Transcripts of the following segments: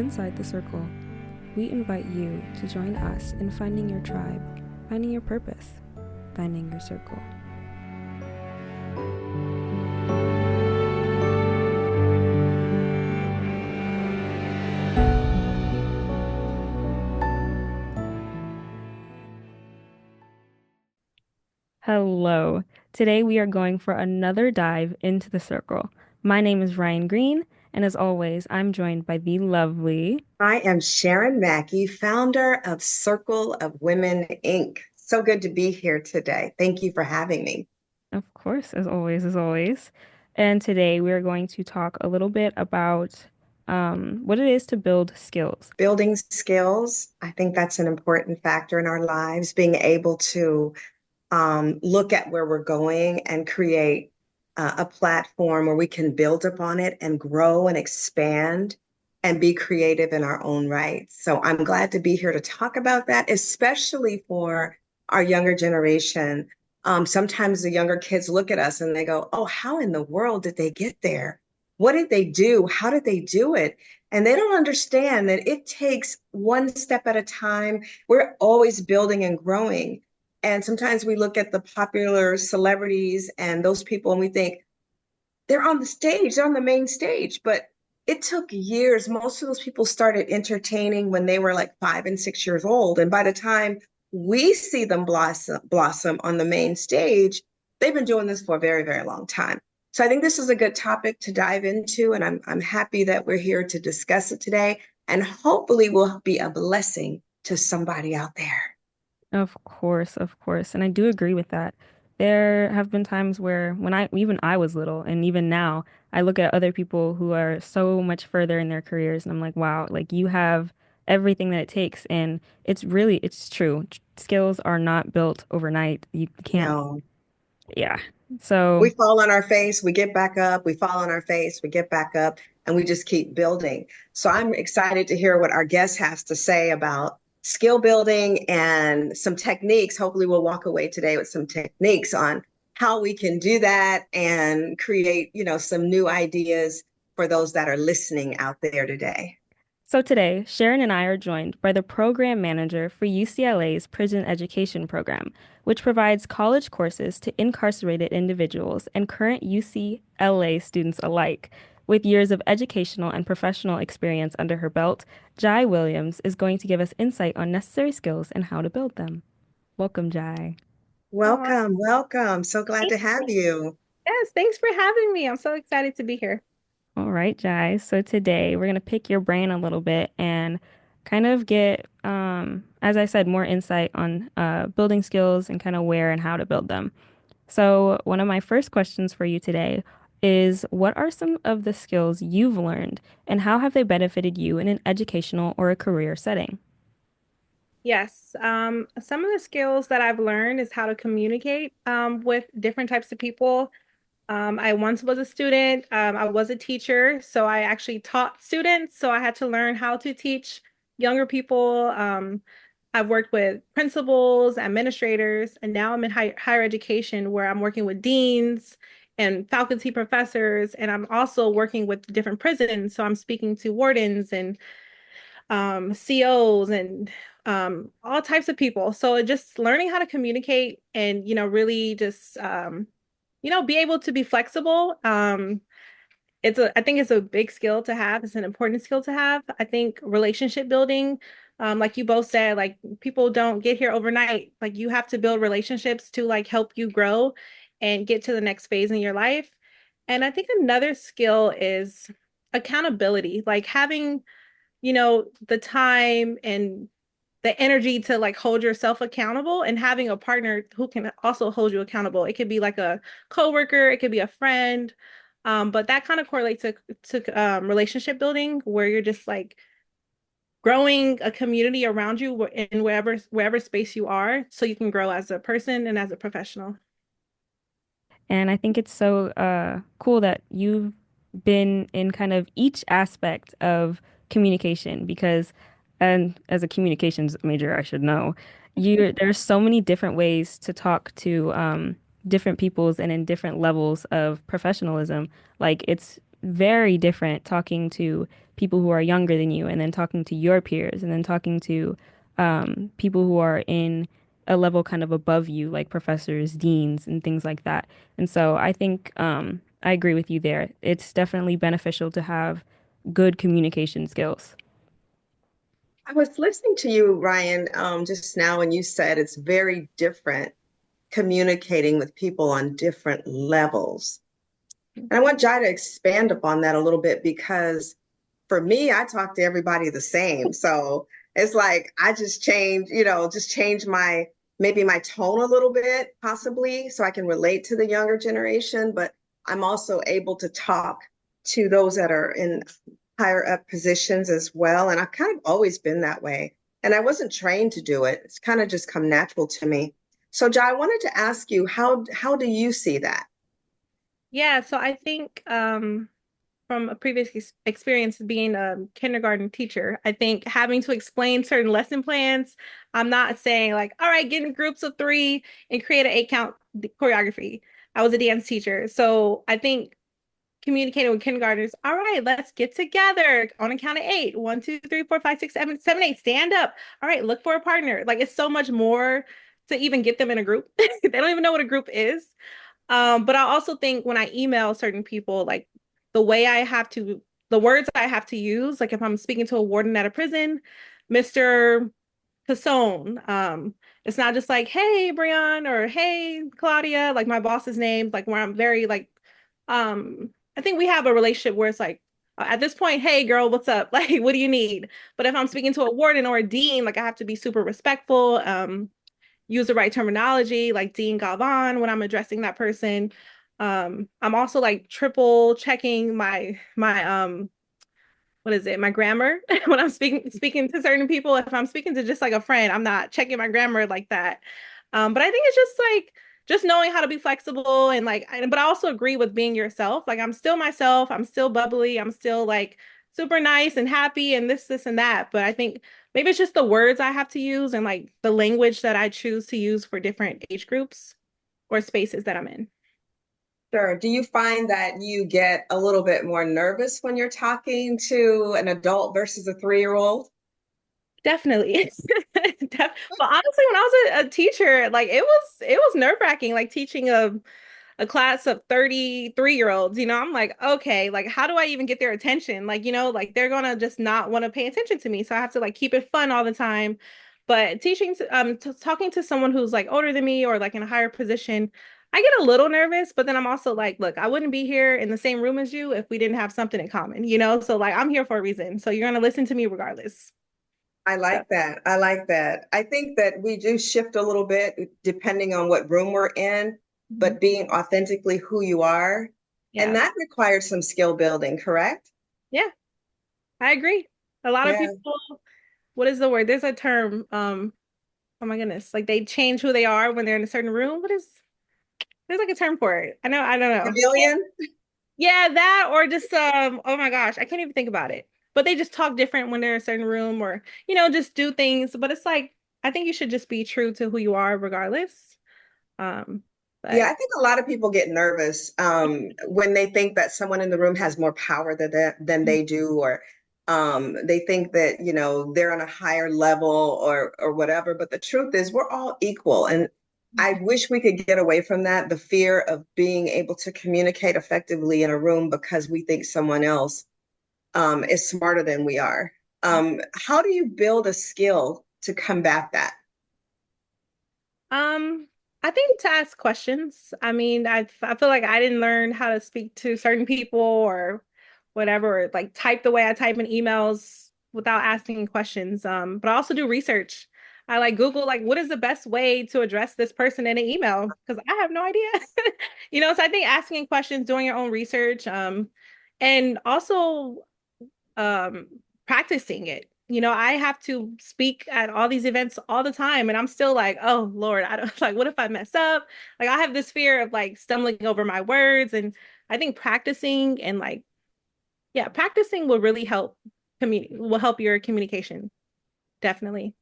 inside the circle. We invite you to join us in finding your tribe, finding your purpose, finding your circle. Hello. Today we are going for another dive into the circle. My name is Ryan Green, and as always, I'm joined by the lovely. I am Sharon Mackey, founder of Circle of Women, Inc. So good to be here today. Thank you for having me. Of course, as always. And today we are going to talk a little bit about what it is to build skills. Building skills, I think that's an important factor in our lives, being able to look at where we're going and create a platform where we can build upon it and grow and expand and be creative in our own right. So I'm glad to be here to talk about that, especially for our younger generation. Sometimes the younger kids look at us and they go, "Oh, how in the world did they get there? What did they do? How did they do it?" And they don't understand that it takes one step at a time. We're always building and growing. And sometimes we look at the popular celebrities and those people and we think they're on the stage, they're on the main stage. But it took years. Most of those people started entertaining when they were like 5 and 6 years old. And by the time we see them blossom on the main stage, they've been doing this for a very, very long time. So I think this is a good topic to dive into. And I'm happy that we're here to discuss it today. And hopefully will be a blessing to somebody out there. Of course, of course. And I do agree with that. There have been times where when even I was little and even now, I look at other people who are so much further in their careers and I'm like, wow, like you have everything that it takes. And it's true. Skills are not built overnight. You can't, No. yeah. So We fall on our face, we get back up, we fall on our face, we get back up, and we just keep building. So I'm excited to hear what our guest has to say about skill building and some techniques. Hopefully, we'll walk away today with some techniques on how we can do that and create, some new ideas for those that are listening out there today. So today, Sharon and I are joined by the program manager for UCLA's Prison Education Program, which provides college courses to incarcerated individuals and current UCLA students alike. With years of educational and professional experience under her belt, Jai Williams is going to give us insight on necessary skills and how to build them. Welcome, Jai. Oh, Welcome, welcome. So glad thank to have you. you. Yes, thanks for having me. I'm so excited to be here. All right, Jai. So today we're going to pick your brain a little bit and kind of get, as I said, more insight on building skills and kind of where and how to build them. So one of my first questions for you today is, what are some of the skills you've learned and how have they benefited you in an educational or a career setting? Yes, some of the skills that I've learned is how to communicate with different types of people. I once was a student. I was a teacher, so I actually taught students. So I had to learn how to teach younger people. I've worked with principals, administrators, and now I'm in higher education where I'm working with deans and faculty professors, and I'm also working with different prisons. So I'm speaking to wardens and COs and all types of people. So just learning how to communicate and, really just, be able to be flexible. I think it's a big skill to have. It's an important skill to have. I think relationship building, like you both said, like people don't get here overnight. Like you have to build relationships to like help you grow and get to the next phase in your life. And I think another skill is accountability, like having, the time and the energy to like hold yourself accountable and having a partner who can also hold you accountable. It could be like a coworker, it could be a friend. But that kind of correlates to relationship building where you're just like growing a community around you in wherever space you are so you can grow as a person and as a professional. And I think it's so cool that you've been in kind of each aspect of communication because, and as a communications major, I should know, there's so many different ways to talk to different peoples and in different levels of professionalism. Like it's very different talking to people who are younger than you and then talking to your peers and then talking to people who are in a level kind of above you, like professors, deans, and things like that. And so I think I agree with you there. It's definitely beneficial to have good communication skills. I was listening to you, Ryan, just now, and you said it's very different communicating with people on different levels. And I want Jai to expand upon that a little bit because for me, I talk to everybody the same. So it's like I just change, just change my maybe my tone a little bit, possibly, so I can relate to the younger generation. But I'm also able to talk to those that are in higher up positions as well. And I've kind of always been that way. And I wasn't trained to do it. It's kind of just come natural to me. So, Jai, I wanted to ask you, how do you see that? Yeah, so I think from a previous experience being a kindergarten teacher, I think having to explain certain lesson plans, I'm not saying like, all right, get in groups of three and create an 8 count choreography. I was a dance teacher. So I think communicating with kindergartners, all right, let's get together on a count of eight. 1, 2, 3, 4, 5, 6, 7, 7, 8. Stand up. All right, look for a partner. Like it's so much more to even get them in a group. They don't even know what a group is. But I also think when I email certain people, like the way I have to, the words I have to use, like if I'm speaking to a warden at a prison, Mr. Casone, it's not just like, hey, Brian, or hey, Claudia, like my boss's name, like where I'm very like, I think we have a relationship where it's like, at this point, hey, girl, what's up? Like, what do you need? But if I'm speaking to a warden or a dean, like I have to be super respectful. Use the right terminology, like Dean Galvan when I'm addressing that person. I'm also like triple checking my what is it, my grammar when I'm speaking to certain people. If I'm speaking to just like a friend, I'm not checking my grammar like that. But I think it's just like just knowing how to be flexible and like, but I also agree with being yourself. Like I'm still myself. I'm still bubbly. I'm still like super nice and happy and this, and that. But I think maybe it's just the words I have to use and like the language that I choose to use for different age groups or spaces that I'm in. Sure. Do you find that you get a little bit more nervous when you're talking to an adult versus a 3-year-old? Definitely. But honestly, when I was a teacher, like it was nerve-wracking, like teaching a class of 33-year-olds, I'm like, okay, like how do I even get their attention? Like, like they're gonna just not want to pay attention to me. So I have to like keep it fun all the time. But talking to someone who's like older than me or like in a higher position, I get a little nervous, but then I'm also like, look, I wouldn't be here in the same room as you if we didn't have something in common? So like I'm here for a reason. So you're gonna listen to me regardless. I So like that. I like that. I think that we do shift a little bit depending on what room we're in, mhm. but being authentically who you are. And Yeah. that requires some skill building, correct? Yeah, I agree. A lot of Yeah. people, what is the word? There's a term, oh my goodness, like they change who they are when they're in a certain room. There's like a term for it. I don't know. Chameleon? Yeah, that or just oh my gosh, I can't even think about it. But they just talk different when they're in a certain room or, just do things. But it's like I think you should just be true to who you are regardless. Um, Yeah, but I think a lot of people get nervous when they think that someone in the room has more power than they do, or they think that, they're on a higher level or whatever. But the truth is, we're all equal. And I wish we could get away from that, the fear of being able to communicate effectively in a room because we think someone else is smarter than we are. How do you build a skill to combat that? Um, I think to ask questions. I mean, I feel like I didn't learn how to speak to certain people or whatever, or like type the way I type in emails without asking questions. But I also do research. I like Google like what is the best way to address this person in an email because I have no idea. So I think asking questions, doing your own research, and also um practicing it. I have to speak at all these events all the time and I'm still like, oh Lord, I don't like what if I mess up? Like I have this fear of like stumbling over my words and I think practicing and like yeah, practicing will really will help your communication. Definitely.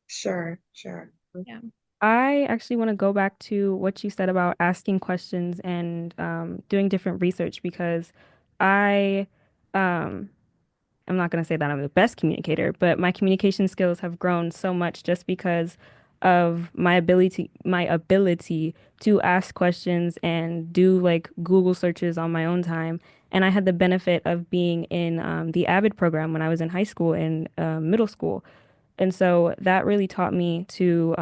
Sure, sure. Yeah. I actually want to go back to what you said about asking questions and doing different research because I um I'm not going to say that I'm the best communicator, but my communication skills have grown so much just because of my ability to ask questions and do like Google searches on my own time. And I had the benefit of being in the AVID program when I was in high school and middle school. And so that really taught me to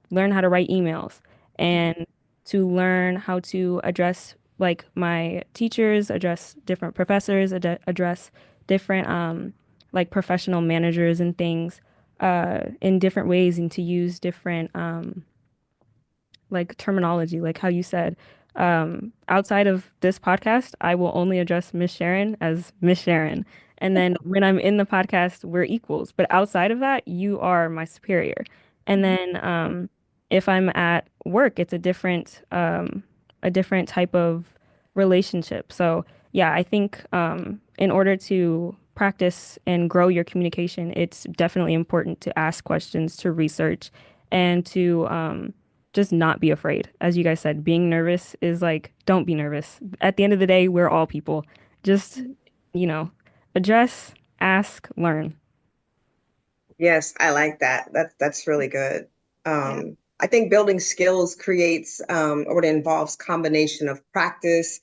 learn how to write emails and to learn how to address like my teachers, address different professors, address different like professional managers and things in different ways and to use different like terminology, like how you said. Outside of this podcast, I will only address Miss Sharon as Miss Sharon. And then when I'm in the podcast, we're equals. But outside of that, you are my superior. And then if I'm at work, it's a different type of relationship. So yeah, I think in order to practice and grow your communication, it's definitely important to ask questions, to research, and to just not be afraid. As you guys said, being nervous is like, don't be nervous. At the end of the day, we're all people. Just, you know, address, ask, learn. Yes, I like that. That's really good. Yeah. I think building skills creates or it involves combination of practice,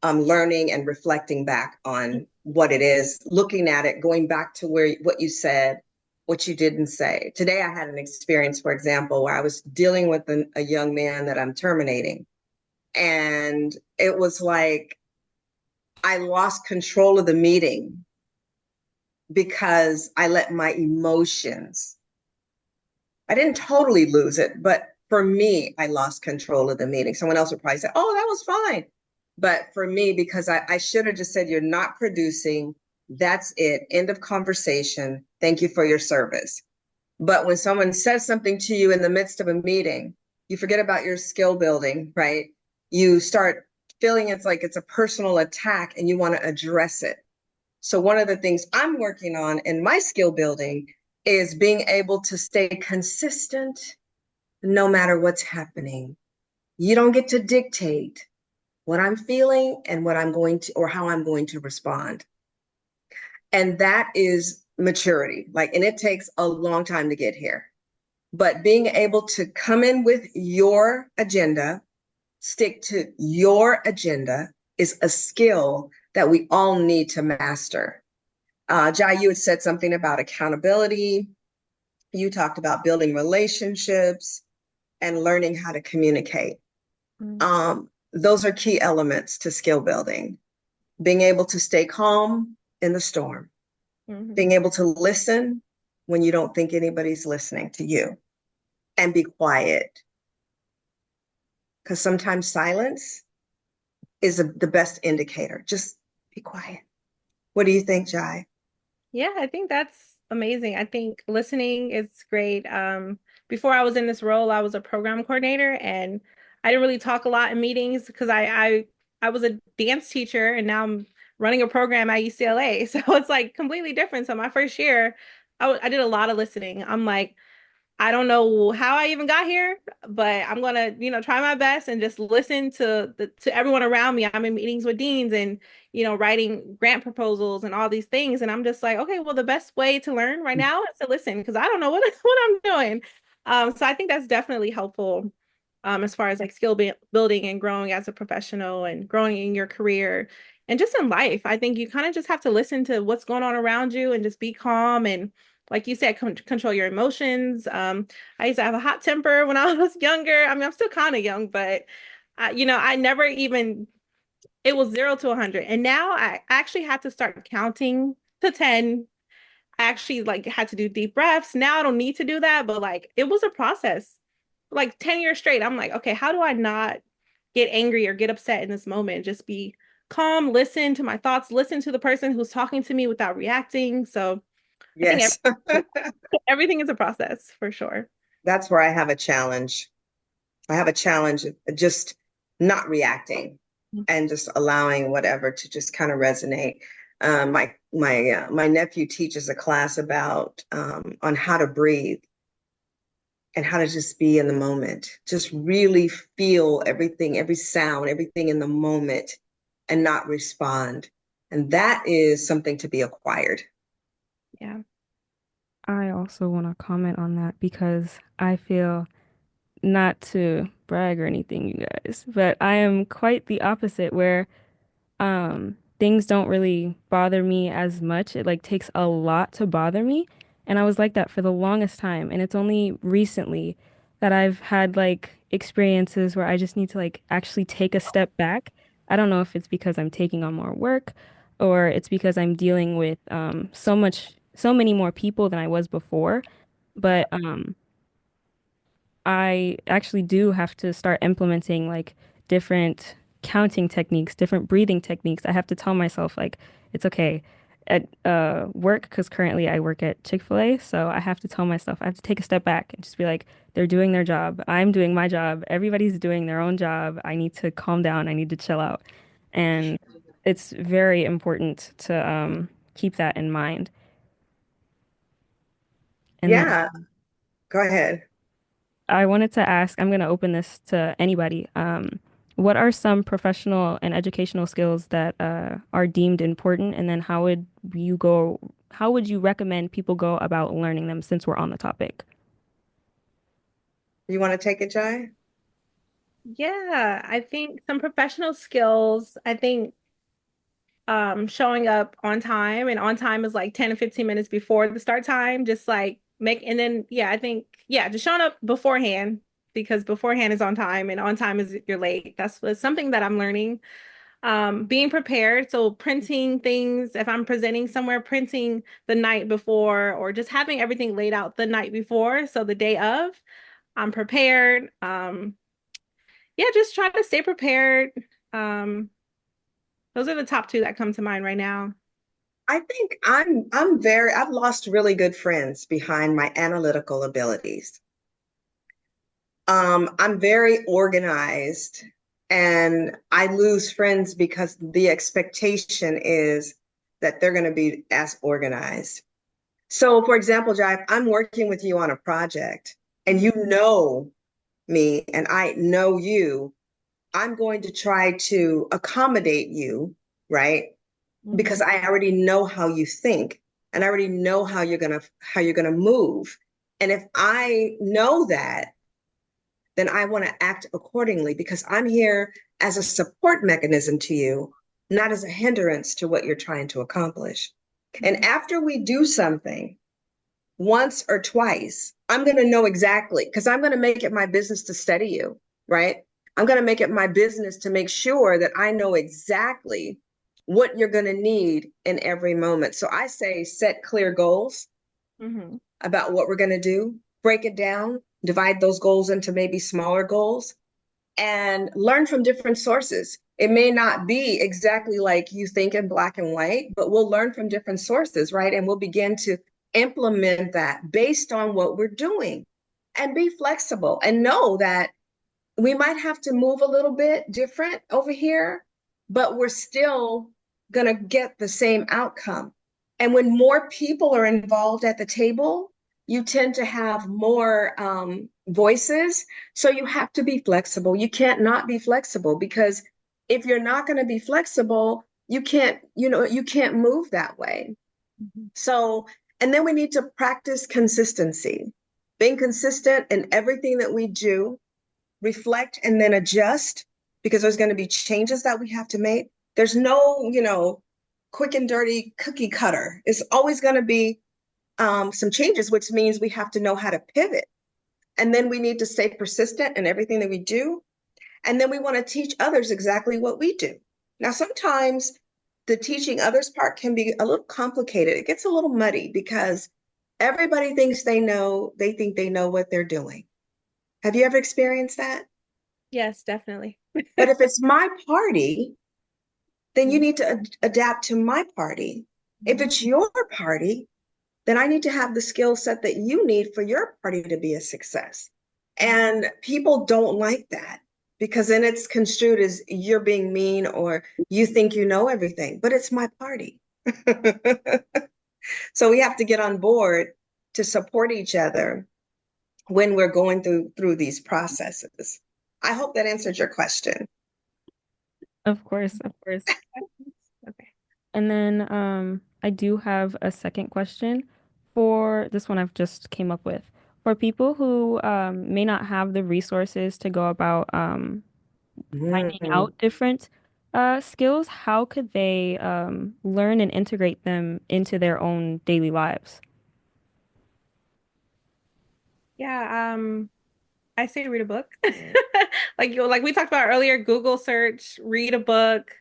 learning and reflecting back on what it is, looking at it, going back to where what you said, what you didn't say. Today, I had an experience, for example, where I was dealing with a young man that I'm terminating, and it was like I lost control of the meeting because I let my emotions. I didn't totally lose it, but for me, I lost control of the meeting. Someone else would probably say, "Oh, that was fine." But for me, because I should have just said, "You're not producing. That's it. End of conversation. Thank you for your service." But when someone says something to you in the midst of a meeting, you forget about your skill building, right? You start feeling it's like it's a personal attack and you want to address it. So one of the things I'm working on in my skill building is being able to stay consistent no matter what's happening. You don't get to dictate what I'm feeling and what I'm going to, or how I'm going to respond. And that is maturity. Like, and it takes a long time to get here. But being able to come in with your agenda, stick to your agenda is a skill that we all need to master. Jai, you had said something about accountability. You talked about building relationships and learning how to communicate. Those are key elements to skill building. Being able to stay calm in the storm, Mm-hmm. being able to listen when you don't think anybody's listening to you, and be quiet. Because sometimes silence is the best indicator. Just be quiet. What do you think, Jai? Yeah, I think that's amazing. I think listening is great. Before I was in this role, I was a program coordinator and I didn't really talk a lot in meetings because I was a dance teacher and now I'm running a program at UCLA. So it's like completely different. So my first year, I did a lot of listening. I'm like, I don't know how I even got here, but I'm gonna, try my best and just listen to everyone around me. I'm in meetings with deans and, writing grant proposals and all these things. And I'm just like, okay, well, the best way to learn right now is to listen because I don't know what what I'm doing. So I think that's definitely helpful as far as like building and growing as a professional and growing in your career and just in life. I think you kind of just have to listen to what's going on around you and just be calm and like you said, control your emotions. I used to have a hot temper when I was younger. I mean, I'm still kind of young, but I never even it was 0 to 100, and now I actually had to start counting to 10. I actually like had to do deep breaths. Now I don't need to do that, but like it was a process. Like 10 years straight, I'm like, okay, how do I not get angry or get upset in this moment? Just be calm, listen to my thoughts, listen to the person who's talking to me without reacting. So I think Yes, everything is a process for sure. that's where I have a challenge. I have a challenge of just not reacting and just allowing whatever to just kind of resonate. My nephew teaches a class about on how to breathe and how to just be in the moment, just really feel everything, every sound, everything in the moment, and not respond. And that is something to be acquired. Yeah. I also want to comment on that because I feel, not to brag or anything, you guys, but I am quite the opposite where things don't really bother me as much. It like takes a lot to bother me. And I was like that for the longest time. And it's only recently that I've had like experiences where I just need to like actually take a step back. I don't know if it's because I'm taking on more work or it's because I'm dealing with so many more people than I was before. But I actually do have to start implementing like different counting techniques, different breathing techniques. I have to tell myself like it's okay at work because currently I work at Chick-fil-A, so I have to tell myself I have to take a step back and just be like they're doing their job. I'm doing my job. Everybody's doing their own job. I need to calm down. I need to chill out. And it's very important to keep that in mind. And then Yeah, go ahead. I wanted to ask, I'm going to open this to anybody. What are some professional and educational skills that are deemed important? And then how would you recommend people go about learning them since we're on the topic? You want to take it, Jai? Yeah, I think some professional skills, I think showing up on time, and on time is like 10 to 15 minutes before the start time, just like make and then yeah, I think yeah, just showing up beforehand because beforehand is on time and on time is you're late. That's something that I'm learning. Being prepared, so printing things, if I'm presenting somewhere, printing the night before or just having everything laid out the night before, so the day of, I'm prepared. Yeah, just try to stay prepared. Um, those are the top two that come to mind right now. I think I've lost really good friends behind my analytical abilities. I'm very organized and I lose friends because the expectation is that they're going to be as organized. So, for example, Jack, I'm working with you on a project and you know me and I know you. I'm going to try to accommodate you, right? Mhm. Because I already know how you think and I already know how you're gonna move. And if I know that, then I want to act accordingly because I'm here as a support mechanism to you, not as a hindrance to what you're trying to accomplish. And after we do something once or twice, I'm going to know exactly because I'm going to make it my business to study you, right? I'm going to make it my business to make sure that I know exactly what you're going to need in every moment. So I say set clear goals Mhm. about what we're going to do, break it down, divide those goals into maybe smaller goals, and learn from different sources. It may not be exactly like you think in black and white, but we'll learn from different sources, right? And we'll begin to implement that based on what we're doing and be flexible and know that we might have to move a little bit different over here, but we're still going to get the same outcome. And when more people are involved at the table, you tend to have more voices. So you have to be flexible. You can't not be flexible because if you're not going to be flexible, you can't move that way. Mhm. So, and then we need to practice consistency, being consistent in everything that we do, reflect and then adjust because there's going to be changes that we have to make. There's no, quick and dirty cookie cutter. It's always going to be some changes, which means we have to know how to pivot. And then we need to stay persistent in everything that we do. And then we want to teach others exactly what we do. Now, sometimes the teaching others part can be a little complicated. It gets a little muddy because everybody thinks they think they know what they're doing. Have you ever experienced that? Yes, definitely. But if it's my party, then you need to adapt to my party. If Mhm. it's your party, then I need to have the skill set that you need for your party to be a success. And people don't like that because then it's construed as you're being mean or you think you know everything, but it's my party. So we have to get on board to support each other when we're going through these processes. I hope that answered your question. Of course, of course. Okay. And then I do have a second question for this one I've just came up with. For people who may not have the resources to go about finding Mhm. out different skills, how could they learn and integrate them into their own daily lives? Yeah, I say read a book. Like we talked about earlier, Google search, read a book,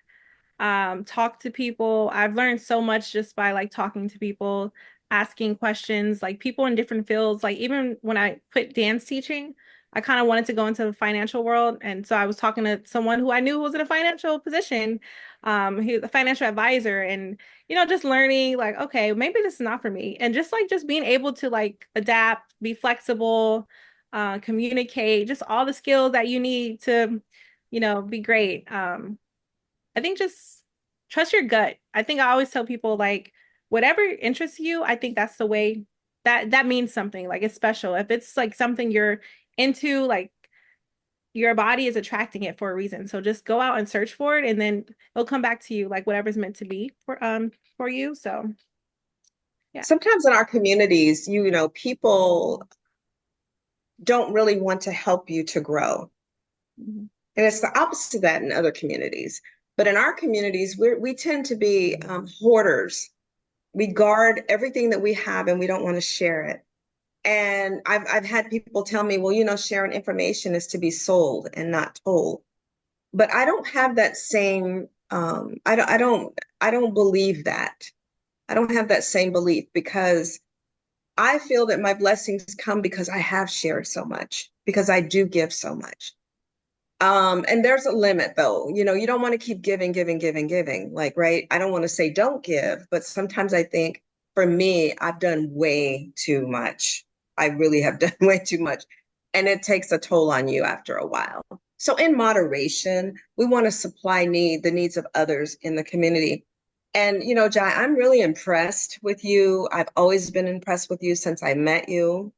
talk to people. I've learned so much just by like talking to people, asking questions, like people in different fields. Like even when I quit dance teaching, I kind of wanted to go into the financial world. And so I was talking to someone who I knew was in a financial position. He was a financial advisor and just learning like, okay, maybe this is not for me. And just being able to like adapt, be flexible, communicate, just all the skills that you need to, be great. I think just trust your gut. I think I always tell people like whatever interests you, I think that's the way that means something. Like it's special. If it's like something you're into, like your body is attracting it for a reason. So just go out and search for it and then it'll come back to you like whatever's meant to be for you. So yeah. Sometimes in our communities, people don't really want to help you to grow. Mhm. And it's the opposite of that in other communities. But in our communities, we tend to be hoarders. We guard everything that we have and we don't want to share it. And I've had people tell me, well, sharing information is to be sold and not told. But I don't have that same, I don't believe that. I don't have that same belief because I feel that my blessings come because I have shared so much, because I do give so much. And there's a limit though. You don't want to keep giving, giving, giving, giving. Like, right? I don't want to say don't give, but sometimes I think for me, I've done way too much. I really have done way too much. And it takes a toll on you after a while. So in moderation, we want to supply the needs of others in the community. And Jai, I'm really impressed with you. I've always been impressed with you since I met you.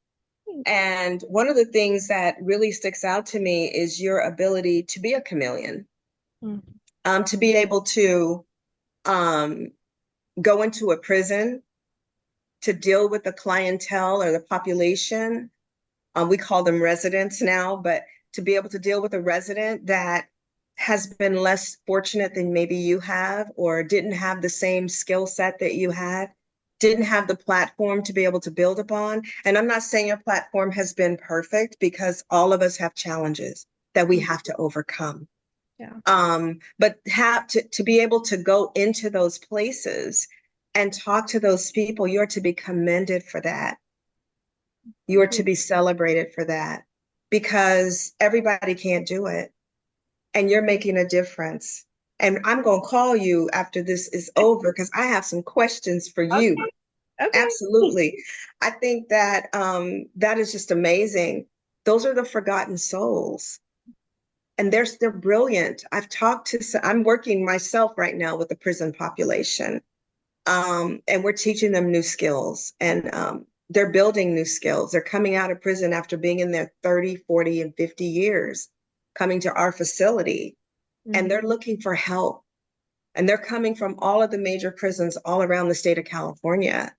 And one of the things that really sticks out to me is your ability to be a chameleon, Mhm. to be able to um, go into a prison to deal with the clientele or the population. We call them residents now, but to be able to deal with a resident that has been less fortunate than maybe you have, or didn't have the same skill set that you had, didn't have the platform to be able to build upon. And I'm not saying your platform has been perfect because all of us have challenges that we have to overcome. Yeah. But have to be able to go into those places and talk to those people, you're to be commended for that. You are Thank to you. be celebrated for that because everybody can't do it. And you're making a difference. And I'm going to call you after this is over because I have some questions for you. Okay. Okay. Absolutely. I think that that is just amazing. Those are the forgotten souls. And they're brilliant. I'm working myself right now with the prison population. And we're teaching them new skills and they're building new skills. They're coming out of prison after being in there 30, 40, and 50 years, coming to our facility, and Mhm. they're looking for help. And they're coming from all of the major prisons all around the state of California.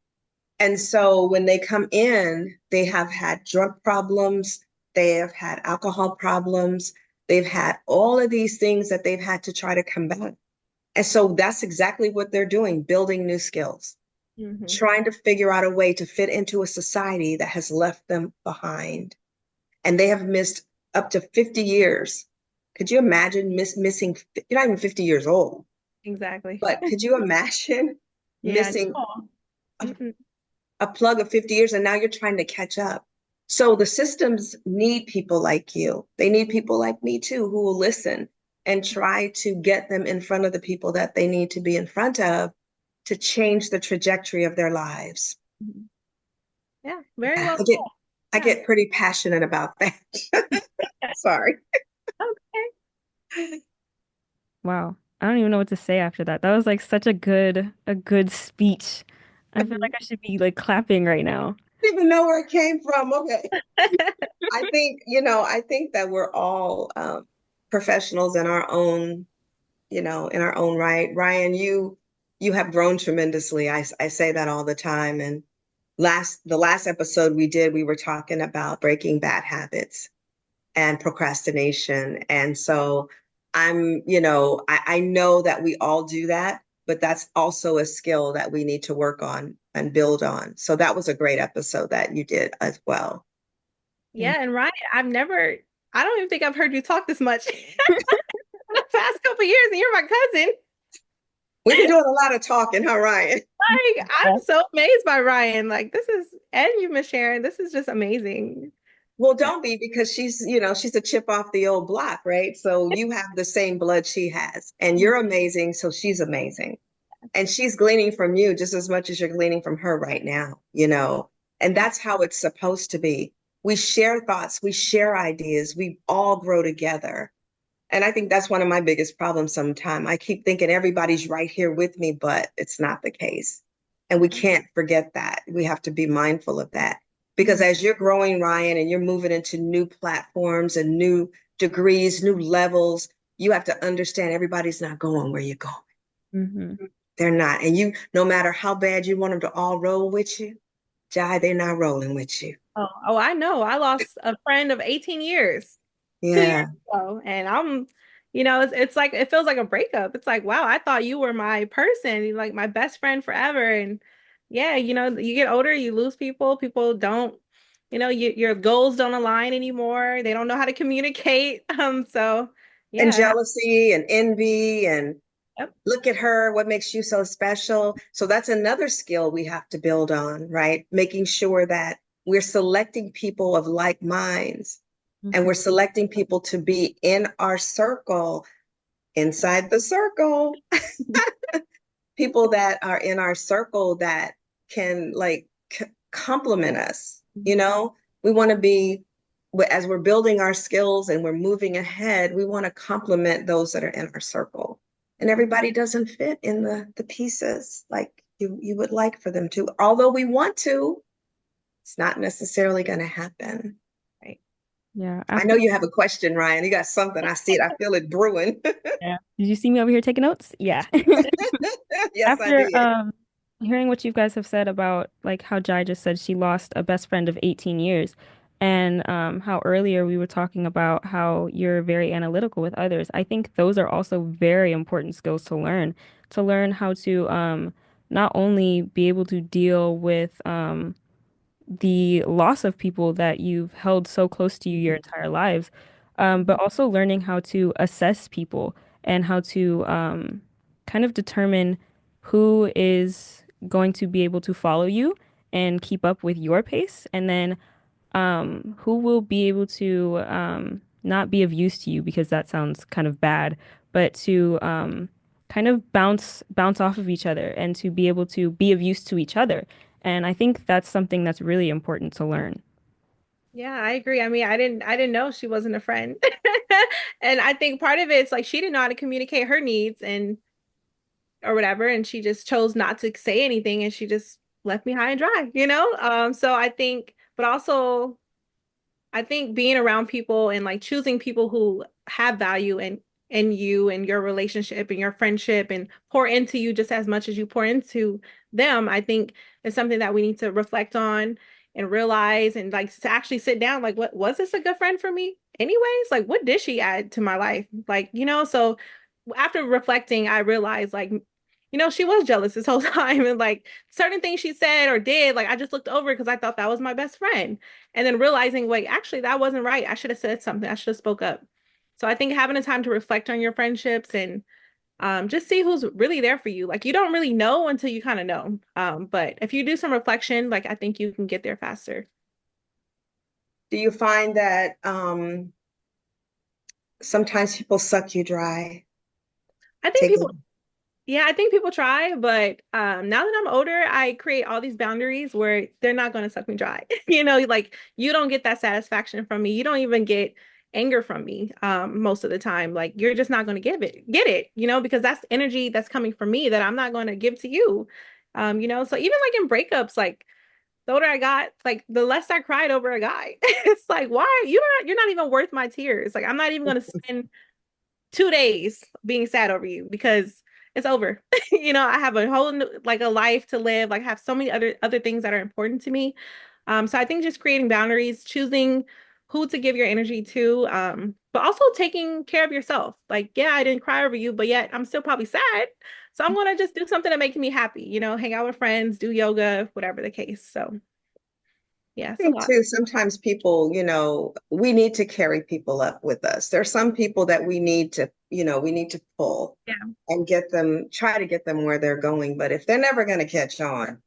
And so when they come in, they have had drug problems, they have had alcohol problems, they've had all of these things that they've had to try to combat. And so that's exactly what they're doing, building new skills, Mhm. trying to figure out a way to fit into a society that has left them behind. And they have missed up to 50 years. Could you imagine missing? You're not even 50 years old, Exactly. but could you imagine Yeah. missing No. a, Mm-mm. a plug of 50 years and now you're trying to catch up? So the systems need people like you. They need people like me too, who will listen and try to get them in front of the people that they need to be in front of to change the trajectory of their lives. Mhm. Yeah. Very Yeah, well I get said. I Yeah. get pretty passionate about that. Sorry. Okay. Wow. I don't even know what to say after that. That was like such a good speech. I feel like I should be like clapping right now. Didn't even know where it came from. Okay. I think that we're all professionals in our own right. Ryan, You have grown tremendously. I say that all the time. And the last episode we did, we were talking about breaking bad habits and procrastination. And so I know that we all do that, but that's also a skill that we need to work on and build on. So that was a great episode that you did as well. Thank Yeah, and Ryan, I don't even think I've heard you talk this much the past couple years, and you're my cousin. We've been doing a lot of talking, huh, Ryan? Like, I'm so amazed by Ryan. Like, and you, Miss Sharon, this is just amazing. Well, Yeah. don't be because she's a chip off the old block, right? So you have the same blood she has, and you're amazing, so she's amazing. And she's gleaning from you just as much as you're gleaning from her right now. And that's how it's supposed to be. We share thoughts, we share ideas, we all grow together. And I think that's one of my biggest problems sometimes. I keep thinking everybody's right here with me, but it's not the case. And we can't forget that. We have to be mindful of that. Because as you're growing, Ryan, and you're moving into new platforms and new degrees, new levels, you have to understand everybody's not going where you're going. Hmm. They're not. And no matter how bad you want them to all roll with you, Jai, they're not rolling with you. Oh, I know. I lost a friend of 18 years 2 years Yeah. ago, and it's like it feels like a breakup. It's like, wow, I thought you were my person, like my best friend forever. And yeah, you get older, you lose people. People don't, your goals don't align anymore. They don't know how to communicate. So And yeah. jealousy and envy and Yep. look at her, what makes you so special? So that's another skill we have to build on, right? Making sure that we're selecting people of like minds and Hmm. we're selecting people to be in our circle, inside the circle, people that are in our circle that can like complement us. We want to be, as we're building our skills and we're moving ahead, we want to complement those that are in our circle. And everybody doesn't fit in the pieces like you would like for them to. Although we want to, it's not necessarily going to happen. Right. Yeah. I know After, you have a question, Ryan. You got something. I see it. I feel it brewing. yeah. Did you see me over here taking notes? Yeah. Yes, I After did. hearing what you guys have said about like how Jai just said she lost a best friend of 18 years and how earlier we were talking about how you're very analytical with others. I think those are also very important skills to learn how to not only be able to deal with the loss of people that you've held so close to you your entire lives, but also learning how to assess people and how to kind of determine who is going to be able to follow you and keep up with your pace, and then who will be able to not be of use to you because that sounds kind of bad, but to kind of bounce off of each other and to be able to be of use to each other. And I think that's something that's really important to learn. Yeah, I agree. I mean, I didn't know she wasn't a friend. And I think part of it's like she didn't know how to communicate her needs and or whatever, and she just chose not to say anything and she just left me high and dry. So I think, but also I think being around people and like choosing people who have value in you and your relationship and your friendship and pour into you just as much as you pour into them, I think is something that we need to reflect on and realize and like to actually sit down like what was this a good friend for me anyways? Like what did she add to my life? Like, so after reflecting, I realized like she was jealous this whole time and like certain things she said or did, like I just looked over because I thought that was my best friend. And then realizing, wait, actually, that wasn't right. I should have said something. I should have spoke up. So I think having a time to reflect on your friendships and just see who's really there for you. Like you don't really know until you kind of know. But if you do some reflection, like I think you can get there faster. Do you find that sometimes people suck you dry? I think Take people Yeah, I think people try, but now that I'm older, I create all these boundaries where they're not going to suck me dry. Like you don't get that satisfaction from me. You don't even get anger from me most of the time. Like you're just not going to get it, because that's energy that's coming from me that I'm not going to give to you. So even like in breakups, like the older I got, like the less I cried over a guy. It's like, why? You're not even worth my tears. Like I'm not even going to spend 2 days being sad over you because it's over. I have a whole like a life to live, like I have so many other things that are important to me. So I think just creating boundaries, choosing who to give your energy to, but also taking care of yourself. Like, yeah, I didn't cry over you, but yet I'm still probably sad. So I'm gonna just do something that makes me happy, hang out with friends, do yoga, whatever the case. So yeah, I it's a think lot. too, sometimes people, we need to carry people up with us. There's some people that we need to pull Yeah, and try to get them where they're going. But if they're never going to catch on,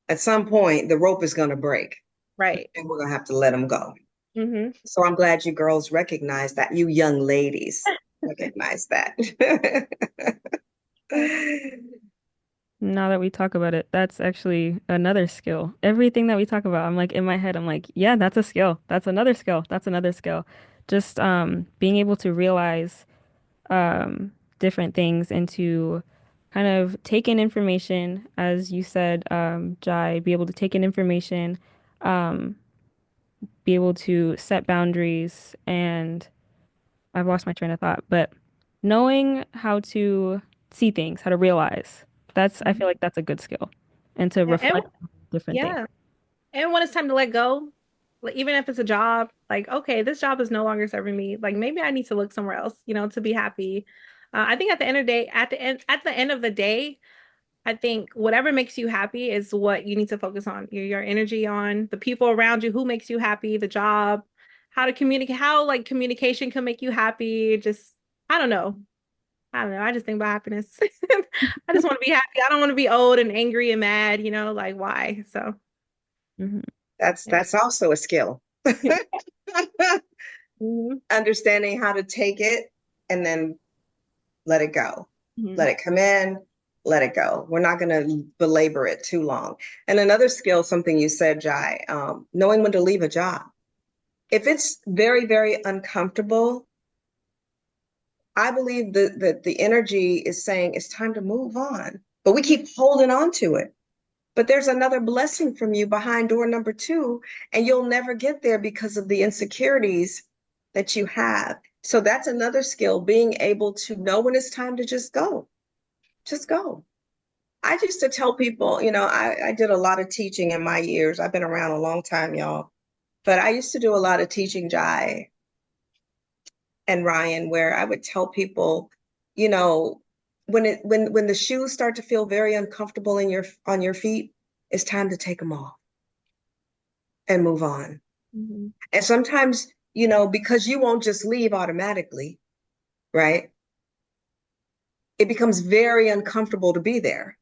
at some point, the rope is going to break right. and we're going to have to let them go. Hmm. So I'm glad you girls recognize that, you young ladies recognize that. Now that we talk about it, that's actually another skill. Everything that we talk about, I'm like in my head, I'm like, yeah, that's a skill. That's another skill. That's another skill. Just being able to realize different things and to kind of take in information, as you said, Jai, be able to take in information, um, be able to set boundaries, and I've lost my train of thought, but knowing how to see things, how to realize, I feel like that's a good skill. And to Yeah, and reflect on different things. yeah. And when it's time to let go, like even if it's a job, like, okay, this job is no longer serving me. Like maybe I need to look somewhere else, to be happy. I think at the end of the day, I think whatever makes you happy is what you need to focus on. Your energy on the people around you, who makes you happy, the job, how to communicate, how like communication can make you happy. Just, I don't know. I don't know. I just think about happiness. I just want to be happy. I don't want to be old and angry and mad, like why? So, Mhm. yeah. That's also a skill. Mhm. Understanding how to take it and then let it go. Mhm. Let it come in, let it go. We're not going to belabor it too long. And another skill, something you said, Jai, knowing when to leave a job. If it's very, very uncomfortable, I believe that the energy is saying it's time to move on, but we keep holding on to it. But there's another blessing from you behind door number two, and you'll never get there because of the insecurities that you have. So that's another skill, being able to know when it's time to just go. Just go. I used to tell people, I did a lot of teaching in my years. I've been around a long time, y'all. But I used to do a lot of teaching, Jai and Ryan, where I would tell people, you know, when the shoes start to feel very uncomfortable on your feet, it's time to take them off and move on. Mhm. And sometimes, because you won't just leave automatically, right? It becomes very uncomfortable to be there.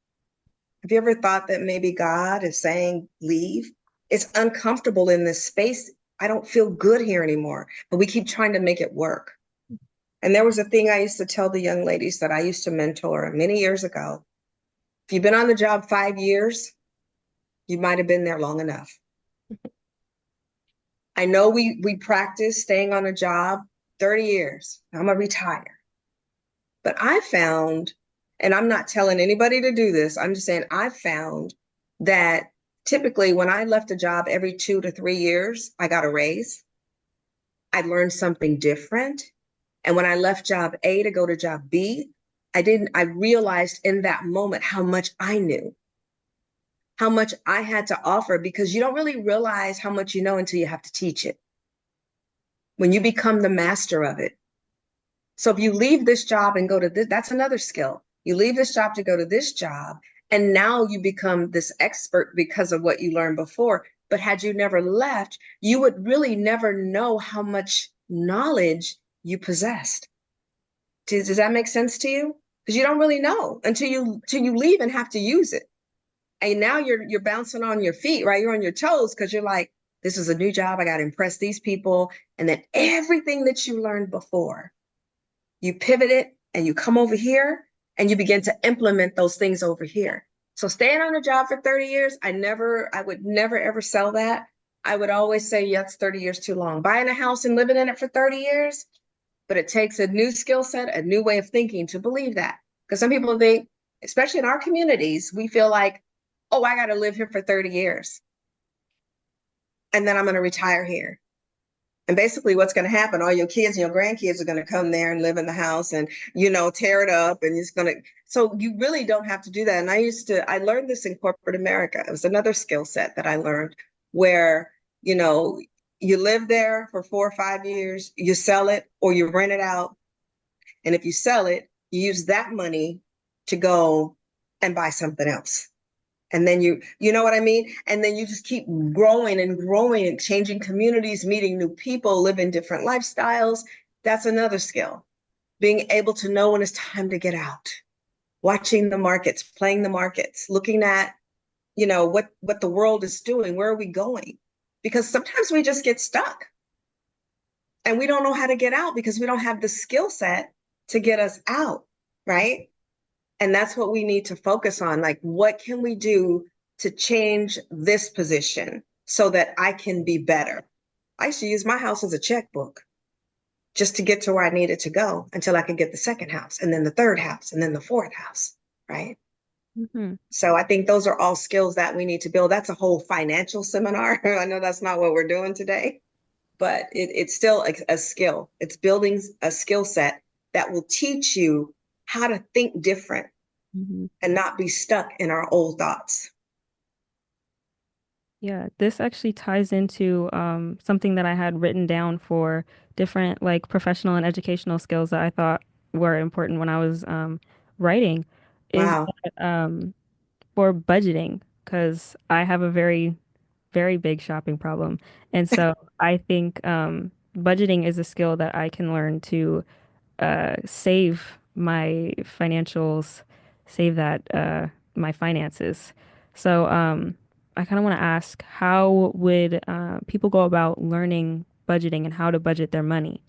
Have you ever thought that maybe God is saying, leave? It's uncomfortable in this space. I don't feel good here anymore, but we keep trying to make it work. And there was a thing I used to tell the young ladies that I used to mentor many years ago. If you've been on the job 5 years, you might have been there long enough. I know we practice staying on a job 30 years. I'm gonna retire. But I found, and I'm not telling anybody to do this, I'm just saying I found that typically when I left a job every 2 to 3 years, I got a raise. I learned something different. And when I left job A to go to job B, I realized in that moment how much I knew, how much I had to offer, because you don't really realize how much you know until you have to teach it. When you become the master of it. So if you leave this job and go to this, that's another skill. You leave this job to go to this job, and now you become this expert because of what you learned before. But had you never left, you would really never know how much knowledge you possessed. Does that make sense to you? Because you don't really know until you leave and have to use it. And now you're bouncing on your feet, right? You're on your toes because you're like, this is a new job. I got to impress these people. And then everything that you learned before, you pivot it and you come over here and you begin to implement those things over here. So staying on a job for 30 years, I would never ever sell that. I would always say, yeah, it's 30 years too long. Buying a house and living in it for 30 years, but it takes a new skill set, a new way of thinking to believe that. Because some people think, especially in our communities, we feel like, oh, I got to live here for 30 years and then I'm going to retire here. And basically what's going to happen, all your kids and your grandkids are going to come there and live in the house and, tear it up and it's going to, so you really don't have to do that. And I learned this in corporate America. It was another skill set that I learned where, you know, you live there for 4 or 5 years, you sell it or you rent it out. And if you sell it, you use that money to go and buy something else. And then you know what I mean? And then you just keep growing and growing and changing communities, meeting new people, living different lifestyles. That's another skill. Being able to know when it's time to get out, watching the markets, playing the markets, looking at, what the world is doing. Where are we going? Because sometimes we just get stuck and we don't know how to get out because we don't have the skill set to get us out, right? And that's what we need to focus on. Like, what can we do to change this position so that I can be better? I used to use my house as a checkbook just to get to where I needed to go until I could get the second house and then the third house and then the fourth house, right? Hmm. So I think those are all skills that we need to build. That's a whole financial seminar. I know that's not what we're doing today, but it's still a skill. It's building a skill set that will teach you how to think different Hmm. and not be stuck in our old thoughts. Yeah, this actually ties into something that I had written down for different like professional and educational skills that I thought were important when I was writing, is Wow. that, for budgeting, because I have a very, very big shopping problem. And so I think budgeting is a skill that I can learn to save my financials, save that my finances. So I kind of want to ask, how would people go about learning budgeting and how to budget their money?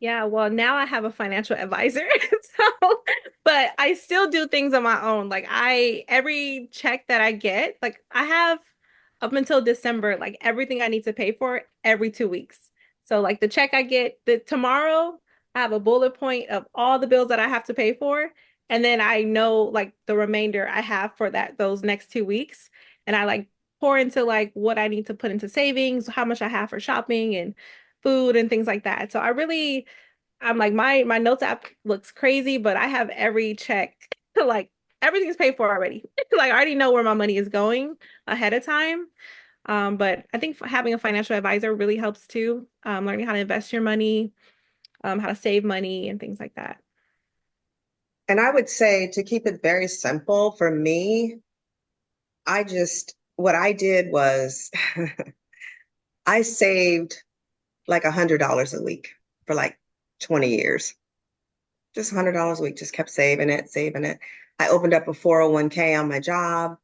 Yeah, well, now I have a financial advisor. So, but I still do things on my own. Like every check that I get, like I have up until December, like everything I need to pay for every 2 weeks. So like the check I get the tomorrow, I have a bullet point of all the bills that I have to pay for. And then I know like the remainder I have for those next 2 weeks. And I like pour into like what I need to put into savings, how much I have for shopping and food and things like that. So I'm like my notes app looks crazy, but I have every check like everything's paid for already. Like I already know where my money is going ahead of time. But I think having a financial advisor really helps too. Learning how to invest your money, how to save money and things like that. And I would say to keep it very simple for me, what I did was I saved like $100 a week for like 20 years. Just $100 a week, just kept saving it, saving it. I opened up a 401k on my job,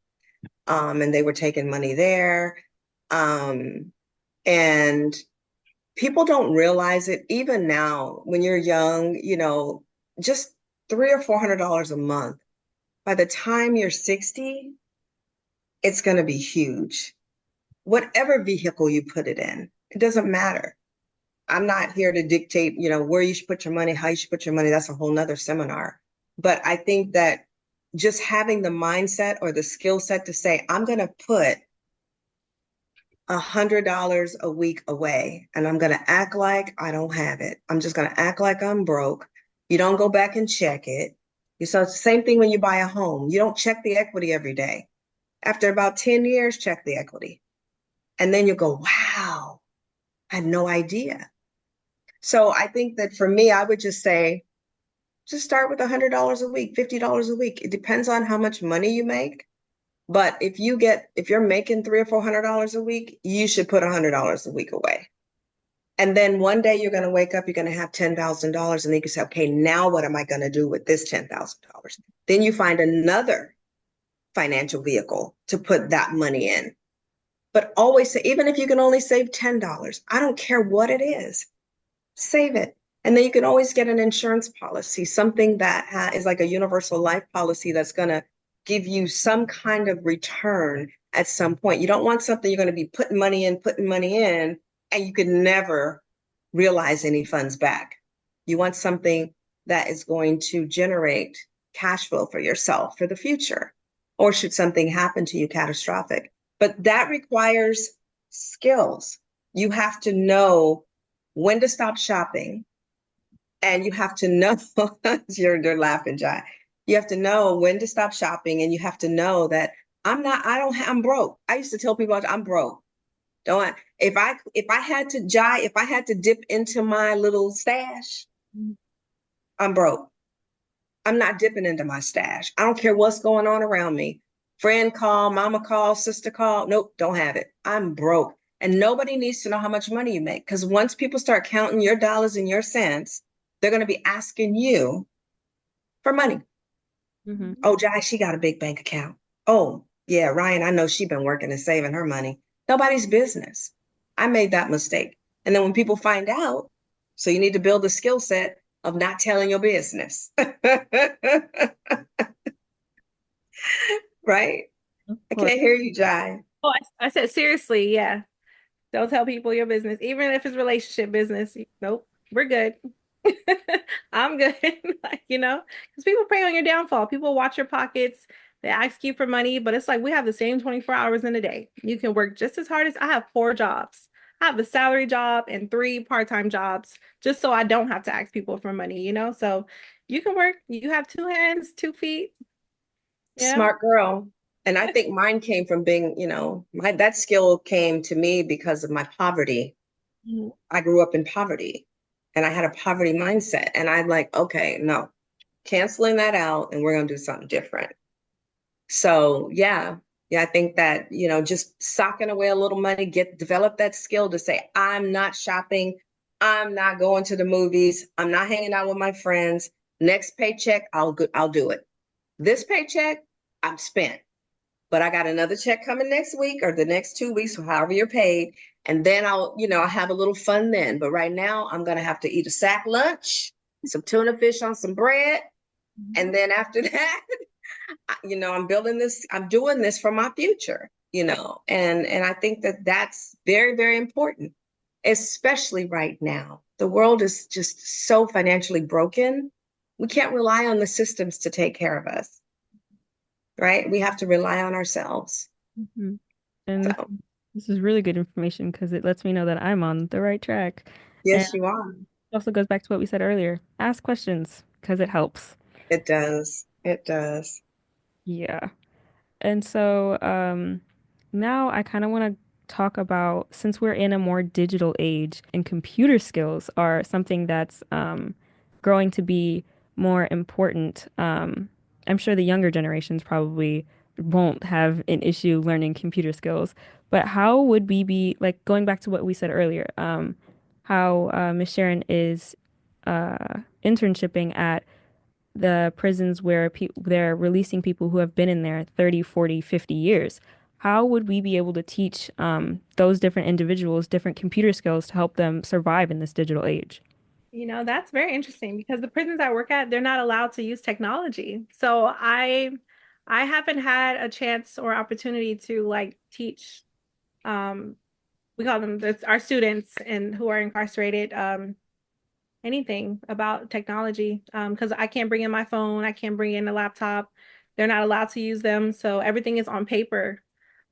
and they were taking money there. Um, and people don't realize it even now when you're young, just $300 or $400 a month. By the time you're 60, it's going to be huge. Whatever vehicle you put it in, it doesn't matter. I'm not here to dictate, where you should put your money, how you should put your money. That's a whole nother seminar. But I think that just having the mindset or the skill set to say, I'm going to put $100 a week away and I'm going to act like I don't have it. I'm just going to act like I'm broke. You don't go back and check it. So it's the same thing when you buy a home. You don't check the equity every day. After about 10 years, check the equity. And then you go, wow, I had no idea. So I think that for me, I would just say, just start with $100 a week, $50 a week. It depends on how much money you make. But if you're making $300 or $400 a week, you should put $100 a week away. And then one day you're going to wake up, you're going to have $10,000 and then you can say, okay, now what am I going to do with this $10,000? Then you find another financial vehicle to put that money in. But always say, even if you can only save $10, I don't care what it is, save it. And then you can always get an insurance policy, something that is like a universal life policy that's going to give you some kind of return at some point. You don't want something you're going to be putting money in, and you can never realize any funds back. You want something that is going to generate cash flow for yourself for the future, or should something happen to you catastrophic. But that requires skills. You have to know when to stop shopping, and you have to know, you're laughing, Jai. You have to know when to stop shopping, and you have to know that I'm broke. I used to tell people I'm broke. Don't if I had to, Jai, if I had to dip into my little stash, I'm broke. I'm not dipping into my stash. I don't care what's going on around me. Friend call, mama call, sister call. Nope, don't have it. I'm broke. And nobody needs to know how much money you make. Because once people start counting your dollars and your cents, they're going to be asking you for money. Mm-hmm. Oh, Jai, she got a big bank account. Oh, yeah, Ryan, I know she's been working and saving her money. Nobody's business. I made that mistake. And then when people find out, so you need to build a skill set of not telling your business. Right? Of I course. can't hear you, Jai. Oh, I said seriously, yeah. Don't tell people your business, even if it's relationship business. Nope, we're good. I'm good. Like, because people prey on your downfall. People watch your pockets. They ask you for money, but it's like we have the same 24 hours in a day. You can work just as hard as I have 4 jobs. I have a salary job and 3 part-time jobs just so I don't have to ask people for money. So you can work. You have 2 hands, 2 feet. Yeah. Smart girl. And I think mine came from being, that skill came to me because of my poverty. Mhm. I grew up in poverty and I had a poverty mindset. And I'm like, okay, no, canceling that out and we're going to do something different. So yeah, I think that, just socking away a little money, develop that skill to say, I'm not shopping. I'm not going to the movies. I'm not hanging out with my friends. Next paycheck, I'll do it. This paycheck, I'm spent, but I got another check coming next week or the next 2 weeks, or however you're paid. And then I'll have a little fun then. But right now, I'm going to have to eat a sack lunch, some tuna fish on some bread. And then after that, I'm doing this for my future. And I think that that's very, very important, especially right now. The world is just so financially broken. We can't rely on the systems to take care of us, right? We have to rely on ourselves. Mhm. And this, So, this is really good information because it lets me know that I'm on the right track. And yes, you are. it also goes back to what we said earlier. Ask questions because it helps. It does. It does. Yeah. And so now I kind of want to talk about since we're in a more digital age and computer skills are something that's growing to be more important. I'm sure the younger generations probably won't have an issue learning computer skills, but how would we be like going back to what we said earlier, how Miss Sharon is internshipping at the prisons where they're releasing people who have been in there 30, 40, 50 years. How would we be able to teach those different individuals different computer skills to help them survive in this digital age? That's very interesting because the prisons I work at, they're not allowed to use technology. So I haven't had a chance or opportunity to like teach we call them our students and who are incarcerated anything about technology because I can't bring in my phone, I can't bring in a laptop. They're not allowed to use them, so everything is on paper.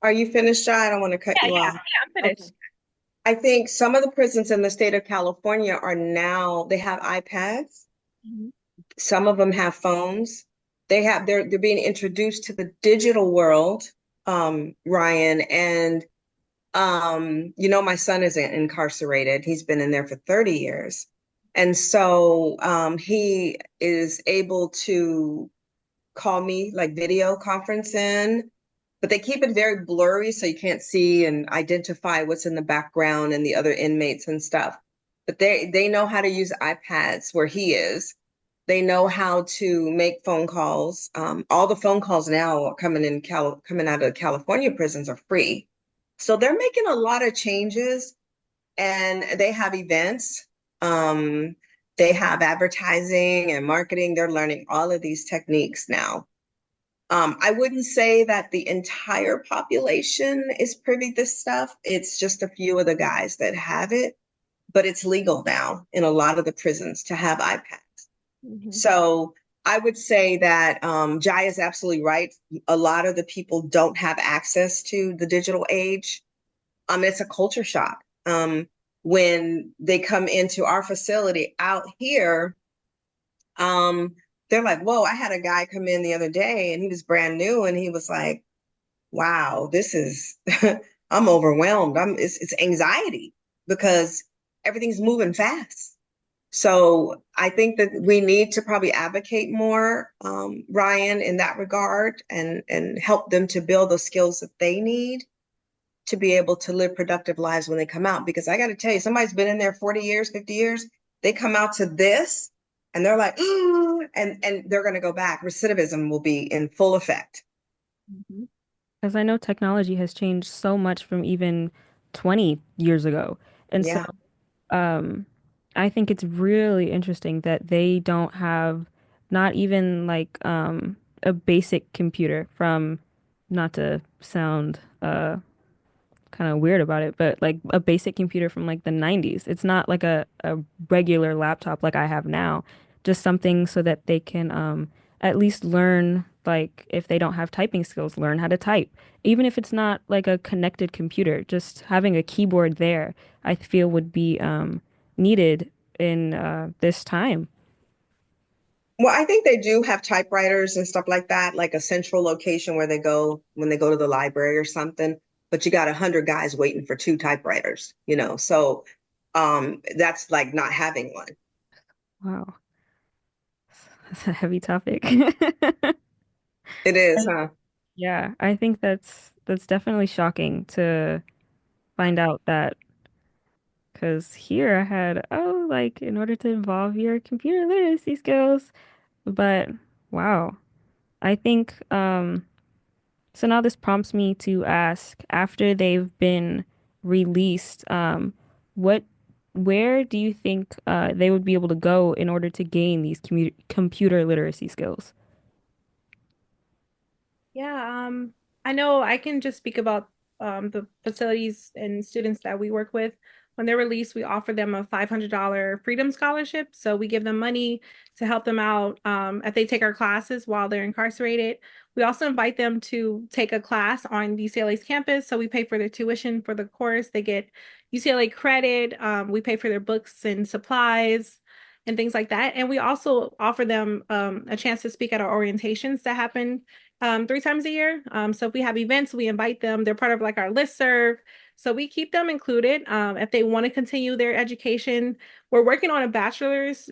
Are you finished, Jai? I don't want to cut Yeah, you yeah, off. yeah, I'm Okay. finished. I think some of the prisons in the state of California they have iPads. Mhm. Some of them have phones. They're being introduced to the digital world, Ryan. And my son is incarcerated. He's been in there for 30 years. And so he is able to call me like video conference in, but they keep it very blurry so you can't see and identify what's in the background and the other inmates and stuff. But they know how to use iPads where he is. They know how to make phone calls. All the phone calls now are coming out of California prisons are free. So they're making a lot of changes, and they have events. Um, they have advertising and marketing. They're learning all of these techniques now. I wouldn't say that the entire population is privy to this stuff. It's just a few of the guys that have it, but it's legal now in a lot of the prisons to have iPads. Mhm. So I would say that Jai is absolutely right. A lot of the people don't have access to the digital age. It's a culture shock. When they come into our facility out here, um, they're like, whoa, I had a guy come in the other day and he was brand new and he was like, wow, this is, I'm overwhelmed. It's anxiety because everything's moving fast. So I think that we need to probably advocate more, Ryan, in that regard and help them to build those skills that they need to be able to live productive lives when they come out. Because I got to tell you, somebody's been in there 40 years, 50 years, they come out to this and they're like, ooh, and they're going to go back. Recidivism will be in full effect. Mhm. Because I know technology has changed so much from even 20 years ago. And so Yeah. um, I think it's really interesting that they don't have not even like a basic computer from, not to sound kind of weird about it, but like a basic computer from like the 90s. It's not like a regular laptop like I have now, just something so that they can at least learn, like if they don't have typing skills, learn how to type. Even if it's not like a connected computer, just having a keyboard there, I feel would be needed in this time. Well, I think they do have typewriters and stuff like that, like a central location where they go when they go to the library or something. But you got 100 guys waiting for two typewriters, you know. So that's like not having one. Wow, that's a heavy topic. It is, huh? Yeah, I think that's definitely shocking to find out that. Because here I had, oh, like in order to involve your computer literacy skills. But wow, I think so now this prompts me to ask, after they've been released, what where do you think they would be able to go in order to gain these computer literacy skills? Yeah, I know I can just speak about the facilities and students that we work with. When they're released, we offer them a $500 Freedom Scholarship. So we give them money to help them out if they take our classes while they're incarcerated. We also invite them to take a class on UCLA's campus. So we pay for their tuition for the course. They get UCLA credit. We pay for their books and supplies and things like that. And we also offer them a chance to speak at our orientations that happen 3 times a year. So if we have events, we invite them. They're part of like our listserv. So we keep them included. If they want to continue their education, we're working on a bachelor's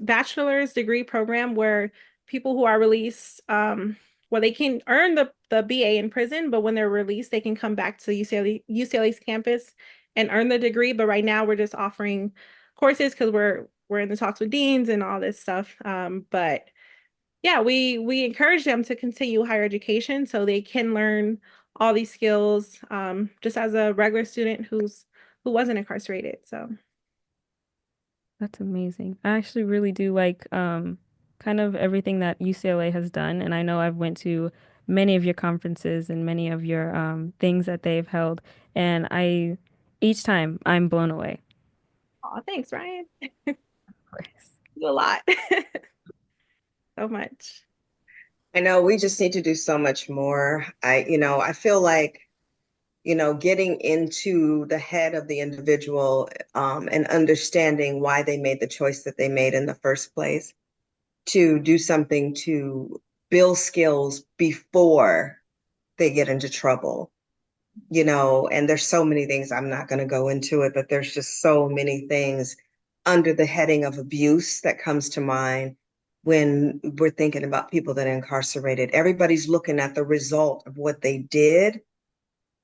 degree program where people who are released, well, they can earn the BA in prison, but when they're released, they can come back to UCLA's campus and earn the degree. But right now, we're just offering courses because we're in the talks with deans and all this stuff. But yeah, we encourage them to continue higher education so they can learn all these skills just as a regular student who wasn't incarcerated. So That's amazing. I actually really do like kind of everything that UCLA has done, and I know I've went to many of your conferences and many of your things that they've held, and I each time I'm blown away. oh, thanks, Ryan. Of course. You do a lot. So much. I know we just need to do so much more. I feel like, getting into the head of the individual, and understanding why they made the choice that they made in the first place to do something to build skills before they get into trouble, and there's so many things, I'm not going to go into it, but there's just so many things under the heading of abuse that comes to mind when we're thinking about people that are incarcerated. Everybody's looking at the result of what they did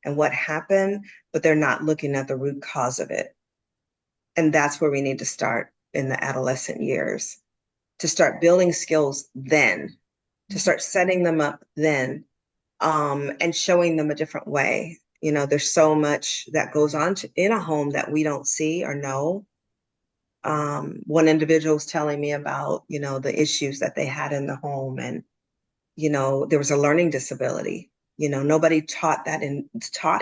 and what happened, but they're not looking at the root cause of it. And that's where we need to start in the adolescent years, to start building skills then, to start setting them up then, and showing them a different way. There's so much that goes on in a home that we don't see or know. One individual was telling me about, the issues that they had in the home, and there was a learning disability. Nobody taught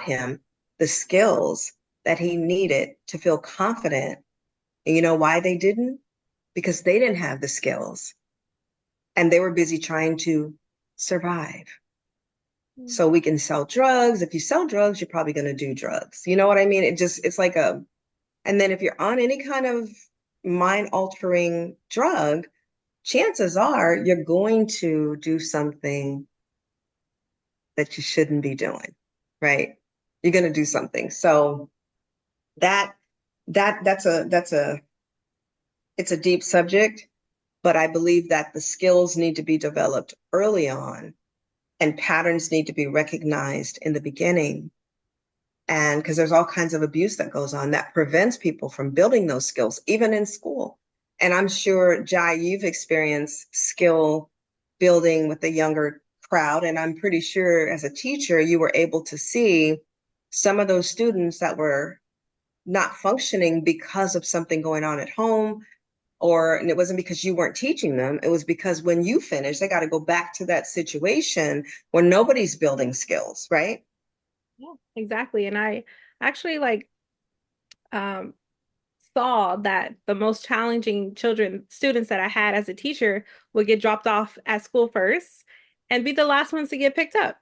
him the skills that he needed to feel confident. And you know why they didn't? Because they didn't have the skills and they were busy trying to survive. so we can sell drugs. If you sell drugs, you're probably going to do drugs. You know what I mean? It's like a, and then if you're on any kind of mind altering drug, chances are you're going to do something that you shouldn't be doing, right? You're going to do something. So that that's a it's a deep subject, but I believe that the skills need to be developed early on and patterns need to be recognized in the beginning. And because there's all kinds of abuse that goes on that prevents people from building those skills, even in school. And I'm sure, Jai, you've experienced skill building with the younger crowd. And I'm pretty sure as a teacher, you were able to see some of those students that were not functioning because of something going on at home, or and it wasn't because you weren't teaching them. It was because when you finish, they got to go back to that situation where nobody's building skills, right? Yeah, exactly. And I actually um saw that the most challenging students that I had as a teacher would get dropped off at school first and be the last ones to get picked up.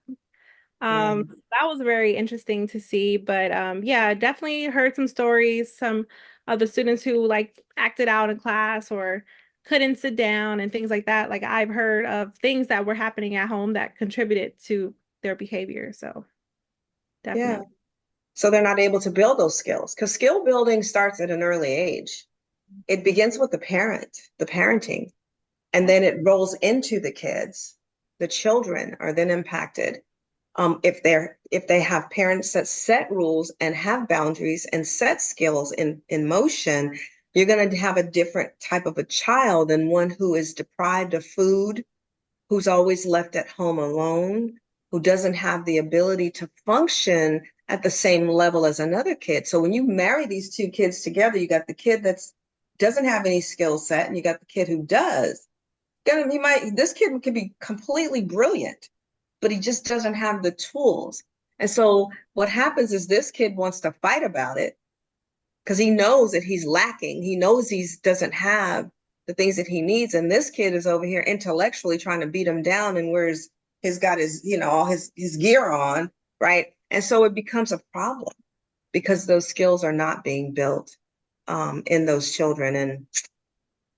Yeah. That was very interesting to see. But yeah, I definitely heard some stories, some of the students who like acted out in class or couldn't sit down and things like that. Like I've heard of things that were happening at home that contributed to their behavior. So Yeah. definitely. So they're not able to build those skills because skill building starts at an early age. It begins with the parent, the parenting, and then it rolls into the kids. The children are then impacted. If they have parents that set rules and have boundaries and set skills in motion, you're going to have a different type of a child than one who is deprived of food, who's always left at home alone, who doesn't have the ability to function at the same level as another kid. So when you marry these two kids together, you got the kid that's doesn't have any skill set, and you got the kid who does. This kid can be completely brilliant, but he just doesn't have the tools. And so what happens is this kid wants to fight about it because he knows that he's lacking. He knows he doesn't have the things that he needs. And this kid is over here intellectually trying to beat him down and where's he's got his, all his gear on, right? And so it becomes a problem because those skills are not being built in those children. And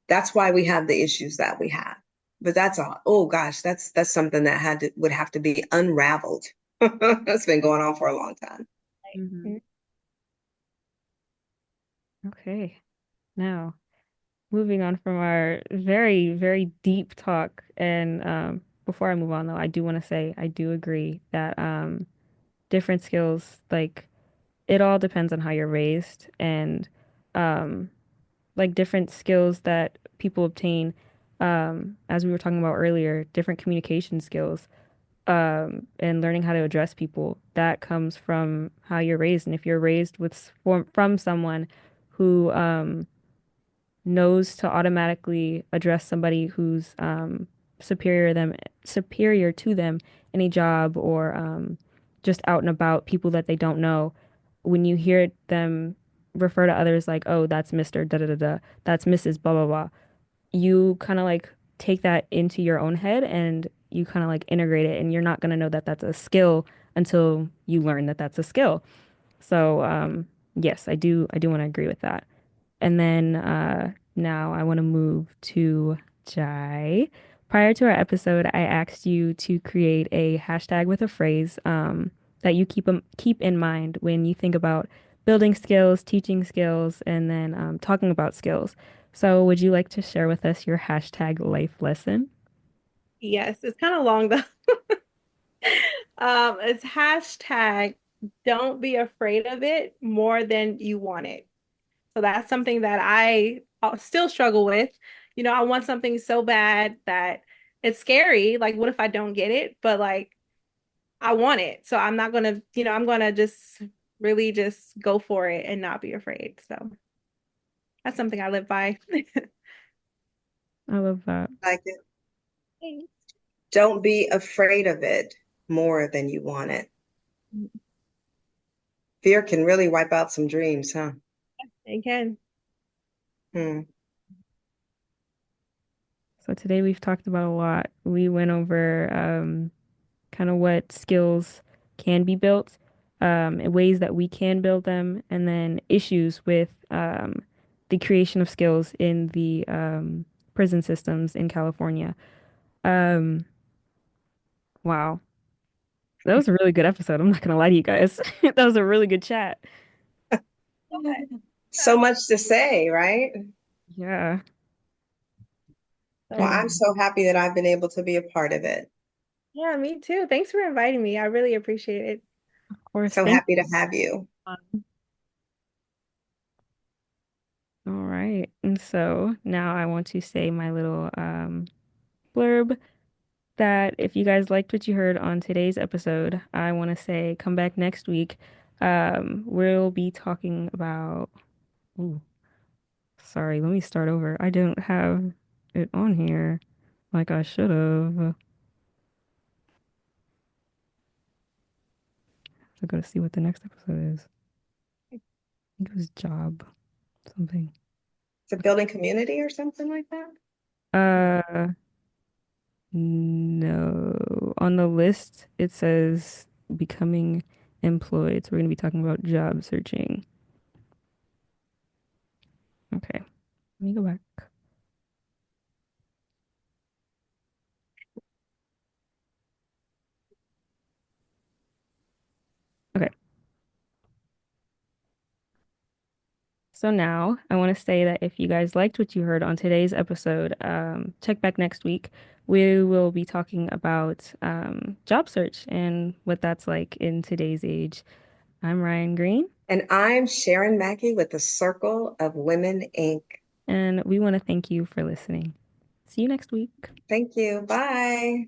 that's why we have the issues that we have. But that's all. Oh gosh, that's something that would have to be unraveled. That's been going on for a long time. Mhm. Okay. Now, moving on from our very, very deep talk, and before I move on though, I do want to say I do agree that different skills, like it all depends on how you're raised, and um, like different skills that people obtain, as we were talking about earlier, different communication skills, and learning how to address people. That comes from how you're raised, and if you're raised from someone who knows to automatically address somebody who's superior to them in a job or just out and about people that they don't know. When you hear them refer to others like, "Oh, that's Mr. Da da da da, that's Mrs. Blah blah blah," you kind of like take that into your own head and you kind of like integrate it, and you're not gonna know that that's a skill until you learn that that's a skill. So yes, I do want to agree with that. And then now I want to move to Jai. Prior to our episode, I asked you to create a hashtag with a phrase that you keep in mind when you think about building skills, teaching skills, and then talking about skills. So, would you like to share with us your hashtag life lesson? Yes, it's kind of long though. It's hashtag don't be afraid of it more than you want it. So that's something that I still struggle with. You know, I want something so bad that it's scary. Like, what if I don't get it? But like, I want it. So I'm not gonna, I'm gonna just really just go for it and not be afraid. So that's something I live by. I love that. Like it. Don't be afraid of it more than you want it. Fear can really wipe out some dreams, huh? Again. Hmm. So, today we've talked about a lot. We went over kind of what skills can be built, and ways that we can build them, and then issues with the creation of skills in the prison systems in California. Um, wow, that was a really good episode. I'm not gonna lie to you guys. That was a really good chat. So much to say, right? Yeah. Well, So, I'm And so happy that I've been able to be a part of it. yeah, me too. Thanks for inviting me. I really appreciate it. of course, So thank happy to have you. you. All right. And so now I want to say my little blurb that if you guys liked what you heard on today's episode, I want to say come back next week. We'll be talking about, ooh, sorry, let me start over. I don't have it on here like I should have. I gotta see what the next episode is. I think it was job something. To building community or something like that. Uh, no. On the list, it says becoming employed. So we're gonna be talking about job searching. Okay, let me go back. Okay. So now I want to say that if you guys liked what you heard on today's episode, check back next week. We will be talking about job search and what that's like in today's age. I'm Ryan Green, And I'm Sharon Mackey with the Circle of Women, Inc. and we want to thank you for listening. See you next week. Thank you. Bye.